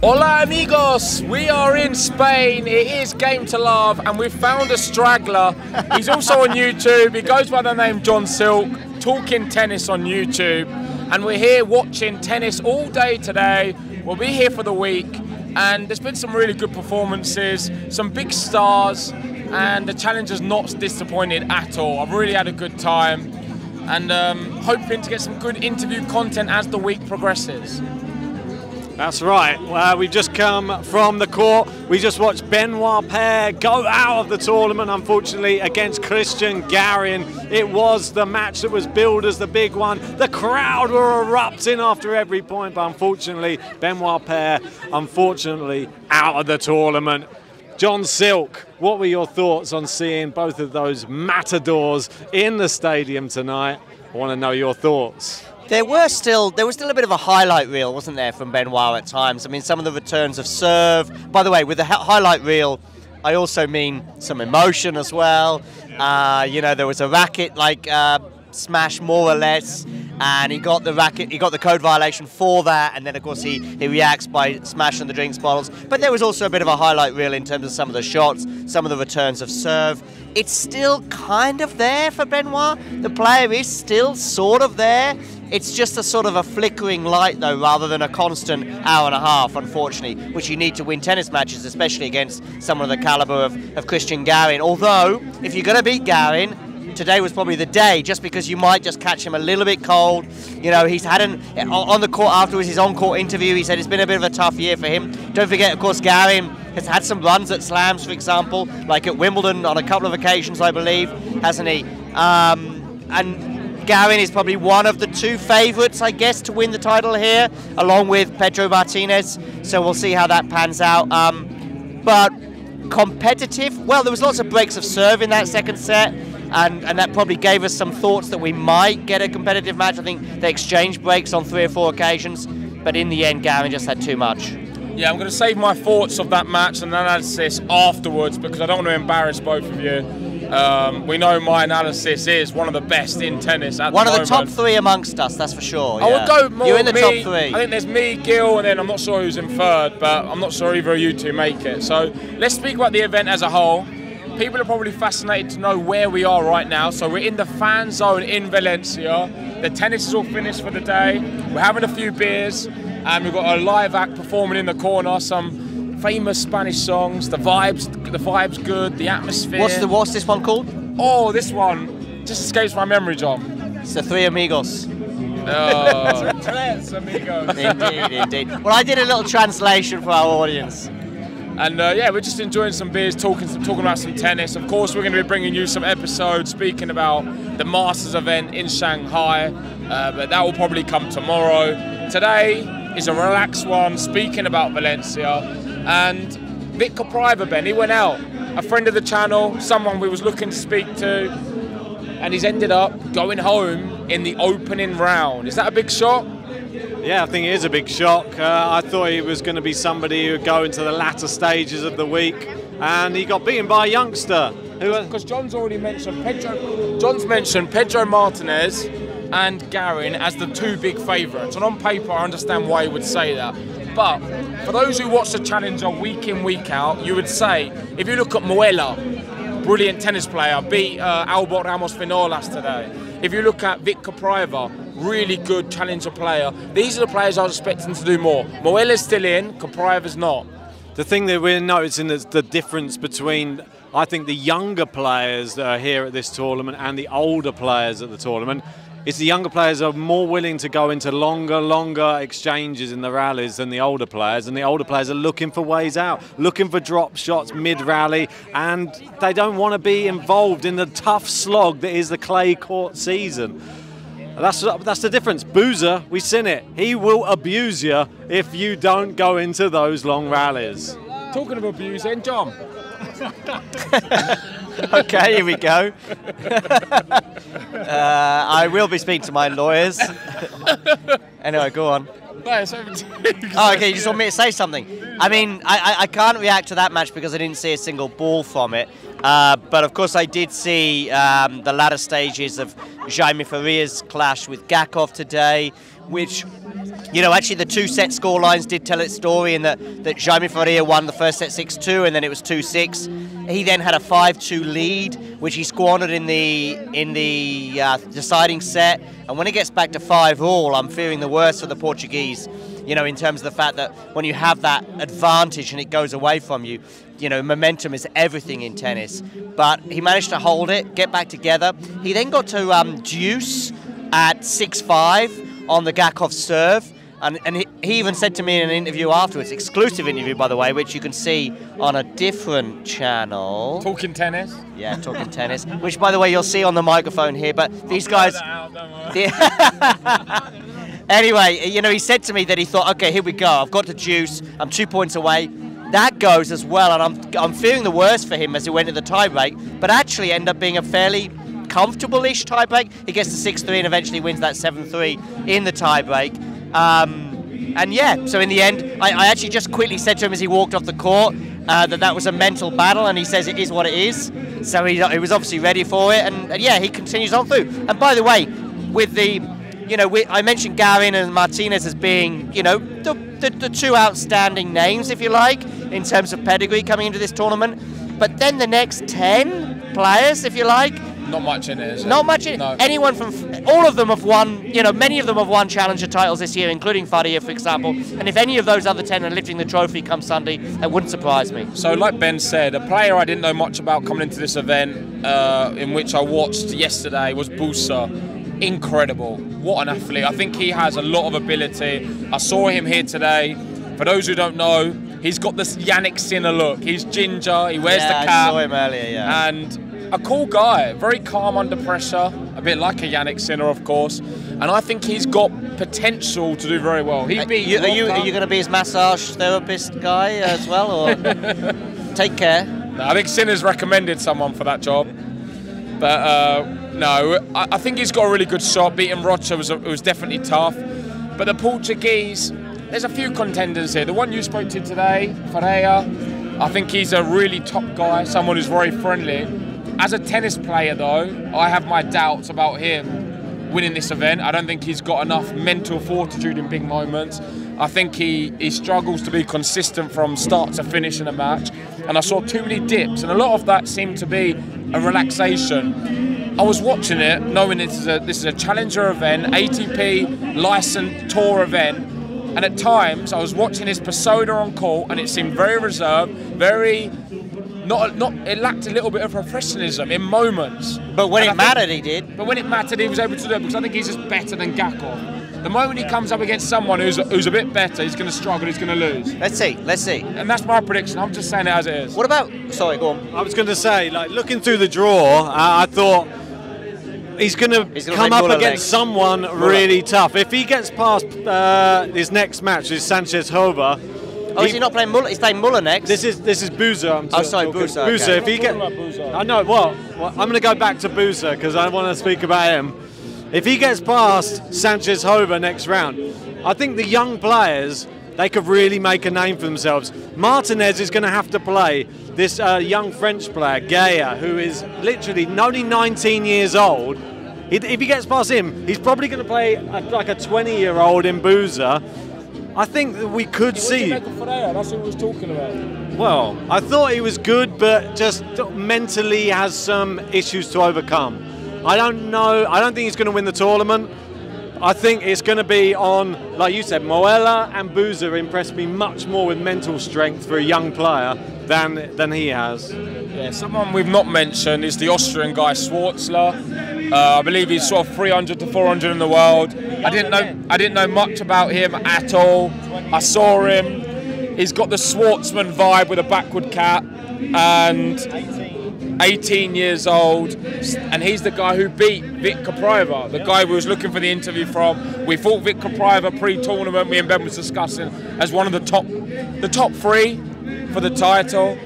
Hola amigos, we are in Spain. It is Game to Love and we've found a straggler. He's also on YouTube. He goes by the name John Silk, talking tennis on YouTube. And we're here watching tennis all day today. We'll be here for the week. And there's been some really good performances, some big stars, and the Challenger's not disappointed at all. I've really had a good time and hoping to get some good interview content as the week progresses. That's right. We've just come from the court. We just watched Benoit Paire go out of the tournament, unfortunately, against Cristian Garin. It was the match that was billed as the big one. The crowd were erupting after every point, but unfortunately, Benoit Paire, unfortunately, out of the tournament. John Silk, what were your thoughts on seeing both of those matadors in the stadium tonight? I want to know your thoughts. There was still a bit of a highlight reel, wasn't there, from Benoit at times? I mean, some of the returns of serve. By the way, with the highlight reel, I also mean some emotion as well. You know, there was a racket smash more or less, and he got the code violation for that, and then of course he reacts by smashing the drinks bottles. But there was also a bit of a highlight reel in terms of some of the shots, some of the returns of serve. It's still kind of there for Benoit. The player is still sort of there. It's just a sort of a flickering light, though, rather than a constant hour and a half, unfortunately, which you need to win tennis matches, especially against someone of the caliber of Cristian Garin. Although, if you're going to beat Garin, today was probably the day, just because you might just catch him a little bit cold. You know, he's had on the court afterwards, his on-court interview, he said it's been a bit of a tough year for him. Don't forget, of course, Garin has had some runs at slams, for example, like at Wimbledon on a couple of occasions, I believe, hasn't he? And Garin is probably one of the two favourites, I guess, to win the title here, along with Pedro Martinez. So we'll see how that pans out. But competitive, well, there was lots of breaks of serve in that second set, and that probably gave us some thoughts that we might get a competitive match. I think they exchanged breaks on 3 or 4 occasions, but in the end, Garin just had too much. Yeah, I'm going to save my thoughts of that match and analysis afterwards because I don't want to embarrass both of you. We know my analysis is one of the best in tennis at the moment. One of the top 3 amongst us, that's for sure. I would go more. You're in the top 3. I think there's me, Gil, and then I'm not sure who's in 3rd, but I'm not sure either of you two make it. So let's speak about the event as a whole. People are probably fascinated to know where we are right now. So we're in the fan zone in Valencia. The tennis is all finished for the day. We're having a few beers, and we've got a live act performing in the corner. Some famous Spanish songs. The vibe's good. The atmosphere. What's this one called? Oh, this one just escapes my memory, John. It's the Three Amigos. Tres amigos. Indeed. Well, I did a little translation for our audience. And yeah, we're just enjoying some beers, talking about some tennis. Of course, we're going to be bringing you some episodes speaking about the Masters event in Shanghai, but that will probably come tomorrow. Today is a relaxed one, speaking about Valencia. And Vic Kopriva, Ben, he went out. A friend of the channel, someone we was looking to speak to, and he's ended up going home in the opening round. Is that a big shock? Yeah, I think it is a big shock. I thought he was going to be somebody who would go into the latter stages of the week, and he got beaten by a youngster. Because John's already mentioned Pedro Martinez and Garin as the 2 big favourites, and on paper I understand why he would say that. But for those who watch the Challenger week in, week out, you would say, if you look at Muella, brilliant tennis player, beat Albert Ramos Finolas today. If you look at Vic Kopriva, really good Challenger player. These are the players I was expecting to do more. Muella's still in, Kopriva's not. The thing that we're noticing is the difference between, I think, the younger players that are here at this tournament and the older players at the tournament. It's the younger players are more willing to go into longer exchanges in the rallies than the older players, and the older players are looking for ways out, looking for drop shots mid-rally, and they don't want to be involved in the tough slog that is the clay court season. That's the difference. Boozer, we've seen it. He will abuse you if you don't go into those long rallies. Talking of abusing, John. Okay, here we go. I will be speaking to my lawyers. Anyway, go on. No, it's over to you. Oh, okay, you just want me to say something. I mean, I can't react to that match because I didn't see a single ball from it. But of course I did see the latter stages of Jaime Faria's clash with Gakov today, which, you know, actually the two-set score lines did tell its story in that Jaime Faria won the first set 6-2 and then it was 2-6. He then had a 5-2 lead, which he squandered in the deciding set. And when it gets back to 5-all, I'm fearing the worst for the Portuguese, you know, in terms of the fact that when you have that advantage and it goes away from you, you know, momentum is everything in tennis. But he managed to hold it, get back together. He then got to deuce at 6-5 on the Gakov serve. And he even said to me in an interview afterwards, exclusive interview, by the way, which you can see on a different channel. Talking tennis? Yeah, Talking Tennis, which, by the way, you'll see on the microphone here. But these guys... Anyway, you know, he said to me that he thought, okay, here we go. I've got the deuce. I'm 2 points away. That goes as well, and I'm fearing the worst for him as he went to the tiebreak, but actually ended up being a fairly comfortable-ish tiebreak. He gets to 6-3 and eventually wins that 7-3 in the tiebreak. And yeah, so in the end, I actually just quickly said to him as he walked off the court that was a mental battle, and he says it is what it is. So he was obviously ready for it, and yeah, he continues on through. And by the way, with the, you know, I mentioned Garin and Martinez as being, you know, the two outstanding names, if you like, in terms of pedigree coming into this tournament. But then the next 10 players, if you like, not much in it, is it? Not much in it. No. Anyone from, all of them have won, you know, many of them have won challenger titles this year, including Faria, for example. And if any of those other 10 are lifting the trophy come Sunday, that wouldn't surprise me. So like Ben said, a player I didn't know much about coming into this event, in which I watched yesterday, was Busa. Incredible. What an athlete. I think he has a lot of ability. I saw him here today. For those who don't know, he's got this Yannick Sinner look. He's ginger, he wears the cap. I saw him earlier, yeah. And a cool guy, very calm under pressure, a bit like a Yannick Sinner, of course. And I think he's got potential to do very well. Are you going to be his massage therapist guy as well, or take care? No, I think Sinner's recommended someone for that job. But no, I think he's got a really good shot. Beating Rocha was definitely tough. But the Portuguese, there's a few contenders here. The one you spoke to today, Faria, I think he's a really top guy, someone who's very friendly. As a tennis player, though, I have my doubts about him winning this event. I don't think he's got enough mental fortitude in big moments. I think he struggles to be consistent from start to finish in a match. And I saw too many dips, and a lot of that seemed to be a relaxation. I was watching it, knowing this is a challenger event, ATP licensed tour event, and at times I was watching his persona on court, and it seemed very reserved, very... it lacked a little bit of professionalism in moments. But when it mattered, he did. But when it mattered, he was able to do it, because I think he's just better than Gakov. The moment he comes up against someone who's a bit better, he's going to struggle, he's going to lose. Let's see. And that's my prediction. I'm just saying it as it is. What about... Sorry, go on. I was going to say, like, looking through the draw, I thought he's going to come up against someone really tough. If he gets past his next match, is Sanchez Hova. Oh, is he not playing Muller? He's playing Muller next. This is Busa. Busa. Busa. Okay. If he I know. Well, I'm going to go back to Busa because I want to speak about him. If he gets past Sanchez Hova next round, I think the young players, they could really make a name for themselves. Martinez is going to have to play this young French player, Gaia, who is literally only 19 years old. If he gets past him, he's probably going to play like a 20-year-old in Busa. I think that we could see. That's what we was talking about. Well, I thought he was good, but just mentally has some issues to overcome. I don't know. I don't think he's going to win the tournament. I think it's going to be on, like you said, Moella and Busa impressed me much more with mental strength for a young player than he has. Yeah, someone we've not mentioned is the Austrian guy Schwartzler. I believe he's sort of 300 to 400 in the world. I didn't know much about him at all. I saw him. He's got the Schwartzman vibe with a backward cap, and 18 years old, and he's the guy who beat Vic Capriva, the guy we was looking for the interview from. We thought Vic Capriva pre-tournament, me and Ben was discussing, as one of the top three for the title.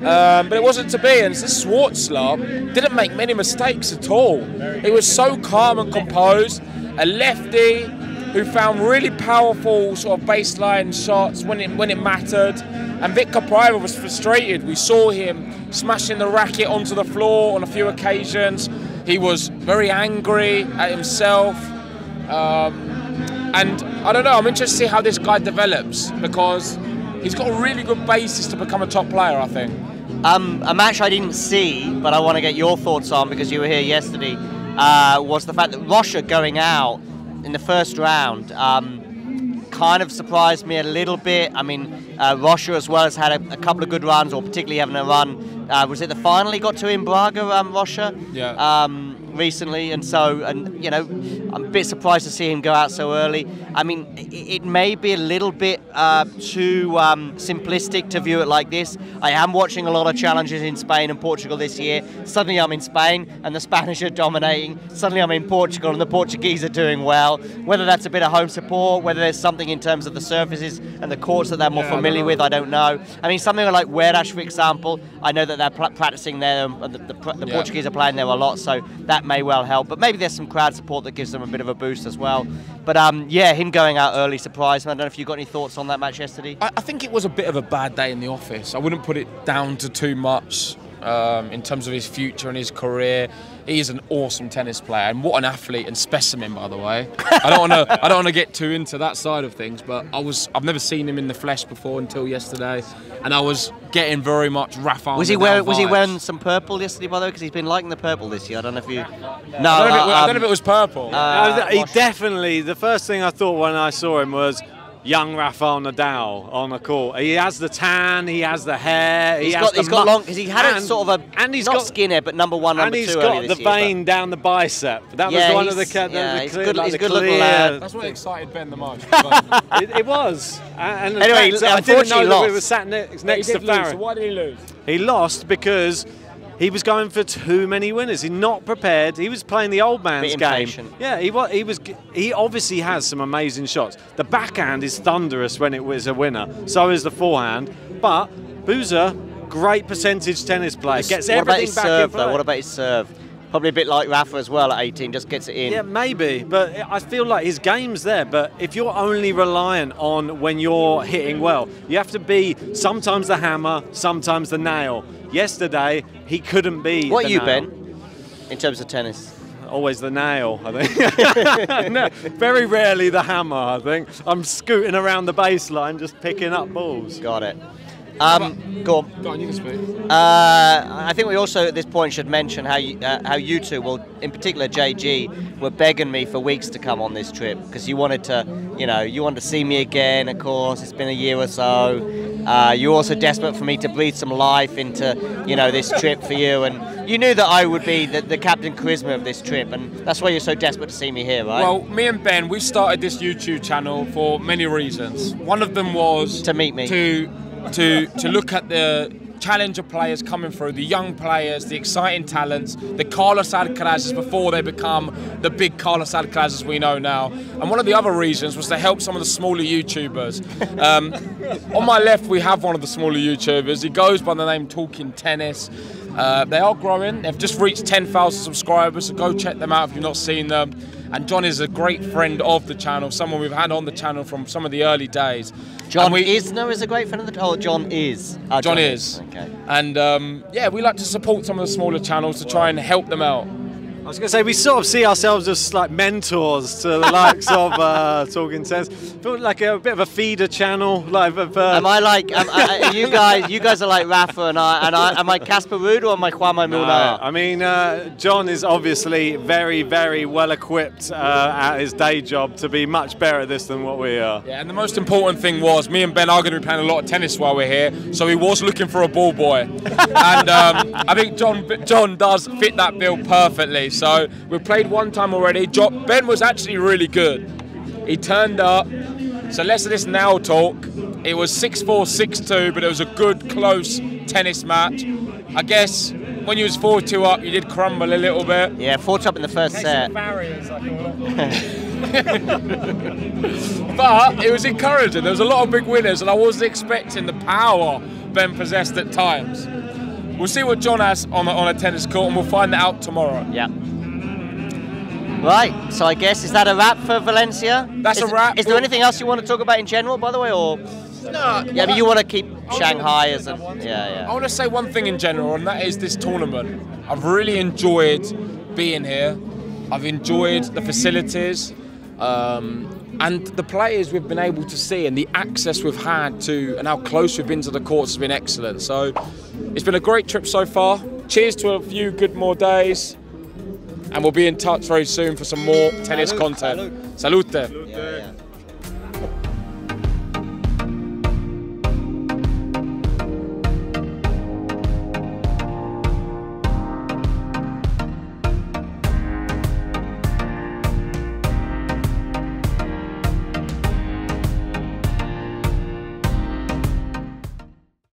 But it wasn't to be, and this Schwartzler didn't make many mistakes at all. He was so calm and composed, a lefty, who found really powerful sort of baseline shots when it mattered. And Victor Paire was frustrated. We saw him smashing the racket onto the floor on a few occasions. He was very angry at himself. And I don't know, I'm interested to see how this guy develops, because he's got a really good basis to become a top player, I think. A match I didn't see, but I want to get your thoughts on, because you were here yesterday, was the fact that Rocha going out in the first round kind of surprised me a little bit. I mean, Rocha as well has had a couple of good runs, or particularly having a run. Was it the final he got to in Braga, Rocha? Yeah. Recently, and you know, I'm a bit surprised to see him go out so early. I mean, it may be a little bit too simplistic to view it like this. I am watching a lot of challenges in Spain and Portugal this year. Suddenly I'm in Spain and the Spanish are dominating. Suddenly I'm in Portugal and the Portuguese are doing well. Whether that's a bit of home support, whether there's something in terms of the surfaces and the courts that they're more familiar with, I don't know. I mean, something like Huerash, for example, I know that they're practicing there, and the Portuguese are playing there a lot, so that may well help. But maybe there's some crowd support that gives them a bit of a boost as well. But yeah, him going out early surprised me. I don't know if you got any thoughts on that match yesterday. I think it was a bit of a bad day in the office. I wouldn't put it down to too much in terms of his future and his career. He is an awesome tennis player, and what an athlete and specimen, by the way. I don't want to get too into that side of things, but I've never seen him in the flesh before until yesterday, and I was getting very much Rafael. Was he wearing some purple yesterday, by the way? Because he's been liking the purple this year. I don't know if you. No, I don't know if it was purple. He definitely. The first thing I thought when I saw him was young Rafael Nadal on the court. He has the tan, he has the hair, he's got long, because he had a sort of a, and he's not got skinhead, but number one, number two. And he's got the vein down the bicep. That was one of the he's clear, good, like he's the good clear. looking lad. That's what excited Ben the most. It was. And anyway, I didn't know that we lost. were sat next to Farron. So why did he lose? He lost because he was going for too many winners. He's not prepared. He was playing the old man's game. Yeah, he was. He obviously has some amazing shots. The backhand is thunderous when it was a winner. So is the forehand. But Boozer, great percentage tennis player. Gets everything back in play. What about his serve? Probably a bit like Rafa as well at 18, just gets it in. Yeah, maybe, but I feel like his game's there. But if you're only reliant on when you're hitting well, you have to be sometimes the hammer, sometimes the nail. Yesterday, he couldn't be. What the are you, nail. Ben, in terms of tennis? Always the nail, I think. No, very rarely the hammer, I think. I'm scooting around the baseline, just picking up balls. Got it. Go on. Go on, you can speak. I think we also at this point should mention how you two, well, in particular JG, were begging me for weeks to come on this trip, because you wanted to see me again. Of course, it's been a year or so. You're also desperate for me to breathe some life into this trip for you, and you knew that I would be the Captain Charisma of this trip, and that's why you're so desperate to see me here, right? Well, me and Ben, we started this YouTube channel for many reasons. One of them was to meet me, to look at the challenger players coming through, the young players, the exciting talents, the Carlos Alcarazes before they become the big Carlos Alcarazes we know now. And one of the other reasons was to help some of the smaller YouTubers. On my left, we have one of the smaller YouTubers. He goes by the name Talking Tennis. They are growing. They've just reached 10,000 subscribers, so go check them out if you've not seen them. And John is a great friend of the channel, someone we've had on the channel from some of the early days. John Isner is a great friend of the channel. Oh, John is. John is. Okay. And yeah, we like to support some of the smaller channels to try and help them out. I was going to say, we sort of see ourselves as like mentors to the likes of Talking Tennis. Feel like a bit of a feeder channel. Am I like? You guys are like Rafa and I. Am I Casper Ruud or am I Juan Manuel? No, I mean, John is obviously very, very well equipped at his day job to be much better at this than what we are. Yeah, and the most important thing was me and Ben are going to be playing a lot of tennis while we're here, so he was looking for a ball boy, and I think John does fit that bill perfectly. So we've played one time already. Ben was actually really good. He turned up. So less of this now talk. It was 6-4, 6-2, but it was a good, close tennis match. I guess when you was 4-2 up, you did crumble a little bit. Yeah, 4-2 up in the first set. But it was encouraging. There was a lot of big winners, and I wasn't expecting the power Ben possessed at times. We'll see what John has on a tennis court, and we'll find that out tomorrow. Yeah. Right, so I guess, is that a wrap for Valencia? That's a wrap. Is there anything else you want to talk about in general, by the way, or? No. Yeah, I mean, you want to keep Shanghai as a... Yeah. I want to say one thing in general, and that is this tournament. I've really enjoyed being here. I've enjoyed the facilities, and the players we've been able to see, and the access we've had to, and how close we've been to the courts has been excellent. So it's been a great trip so far. Cheers to a few good more days, and we'll be in touch very soon for some more tennis content. Salute.